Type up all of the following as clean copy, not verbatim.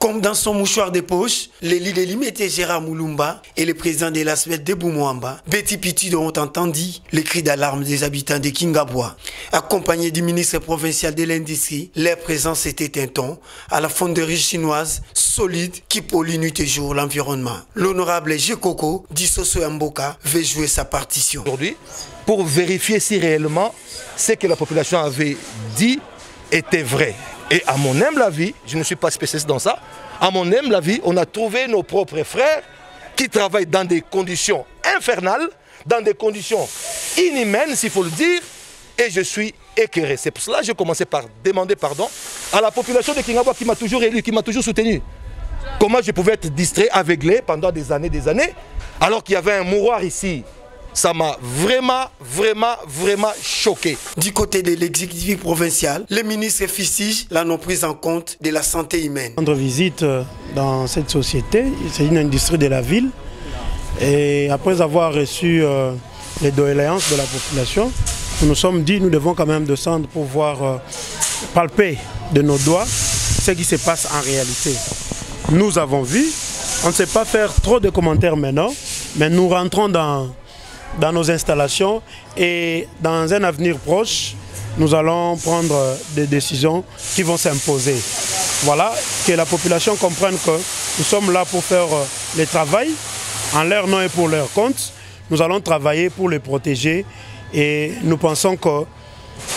Comme dans son mouchoir de poche, les leaders limités Gérard Moulumba et le président de la SWED de Boumouamba, Betty Pitudo, ont entendu les cris d'alarme des habitants de Kingabwa. Accompagnés du ministre provincial de l'Industrie, leur présence était un ton à la fonderie chinoise solide qui pollue nuit et jour l'environnement. L'honorable Jekoko Dissoso Mboka veut jouer sa partition. Aujourd'hui, pour vérifier si réellement ce que la population avait dit était vrai. Et à mon humble avis, je ne suis pas spécialiste dans ça, à mon humble avis, on a trouvé nos propres frères qui travaillent dans des conditions infernales, dans des conditions inhumaines, s'il faut le dire, et je suis écœuré. C'est pour cela que j'ai commencé par demander pardon à la population de Kingabwa qui m'a toujours élu, qui m'a toujours soutenu. Comment je pouvais être distrait, aveuglé pendant des années, alors qu'il y avait un mouroir ici. Ça m'a vraiment choqué. Du côté de l'exécutif provincial, le ministre fustige la non prise en compte de la santé humaine. Notre visite dans cette société, c'est une industrie de la ville. Et après avoir reçu les doléances de la population, nous nous sommes dit nous devons quand même descendre pour voir palper de nos doigts ce qui se passe en réalité. Nous avons vu, on ne sait pas faire trop de commentaires maintenant, mais nous rentrons dans nos installations et dans un avenir proche, nous allons prendre des décisions qui vont s'imposer. Voilà, que la population comprenne que nous sommes là pour faire le travail en leur nom et pour leur compte. Nous allons travailler pour les protéger et nous pensons que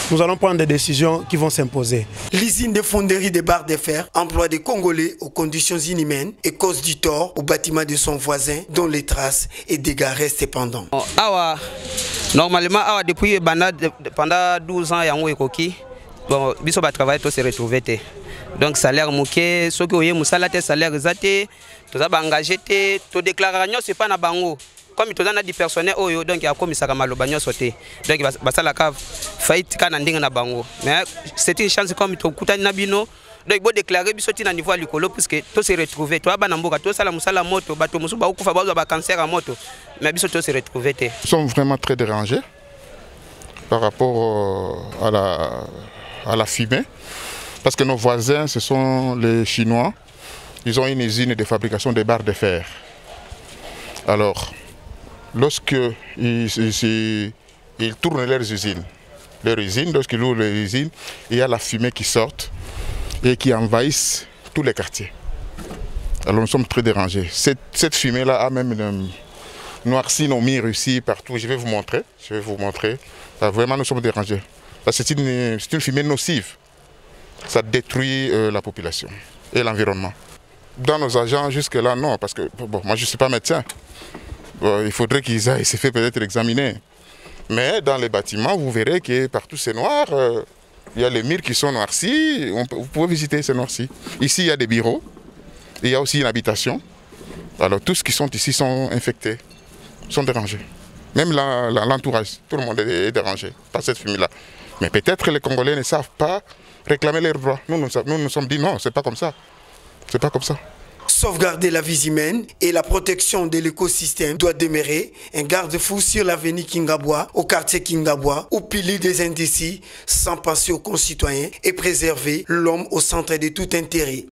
nous allons prendre des décisions qui vont s'imposer. L'usine de fonderie des barres de fer emploie des Congolais aux conditions inhumaines et cause du tort au bâtiment de son voisin dont les traces et dégâts restent pendants. Normalement, depuis pendant 12 ans, il y a un travail qui s'est retrouvé. Donc, salaire mouké, ceux qui ont un salaire zaté, tout ça engagé, tout déclaration, ce n'est pas na bango. Comme il y a des personnels, donc il y a comme ça qui sauté. Donc mais c'est une chance comme il y a donc il faut déclarer que tu as niveau à l'école puisque tout s'est retrouvé. Tu as la moto, cancer à moto, mais tout s'est retrouvé. Nous sommes vraiment très dérangés par rapport à la fumée. Parce que nos voisins, ce sont les Chinois. Ils ont une usine de fabrication de barres de fer. Alors, lorsqu'ils tournent leurs usines, lorsqu'ils ouvrent les usines, il y a la fumée qui sort et qui envahisse tous les quartiers. Alors nous sommes très dérangés. Cette fumée-là a même noirci nos murs ici, partout. Je vais vous montrer. Vraiment, nous sommes dérangés. C'est une fumée nocive. Ça détruit la population et l'environnement. Dans nos agents, jusque-là, non, parce que bon, moi je ne suis pas médecin. Il faudrait qu'ils aillent se faire peut-être examiner. Mais dans les bâtiments, vous verrez que partout c'est noir. Il y a les murs qui sont noircis. Vous pouvez visiter ces noircis. Ici, il y a des bureaux. Il y a aussi une habitation. Alors tous qui sont ici sont infectés, sont dérangés. Même l'entourage, tout le monde est dérangé par cette fumée-là. Mais peut-être les Congolais ne savent pas réclamer leurs droits. Nous nous sommes dit non, c'est pas comme ça. C'est pas comme ça. Sauvegarder la vie humaine et la protection de l'écosystème doit demeurer un garde-fou sur l'avenue Kingabwa, au quartier Kingabwa, au pilier des indécis, sans penser aux concitoyens et préserver l'homme au centre de tout intérêt.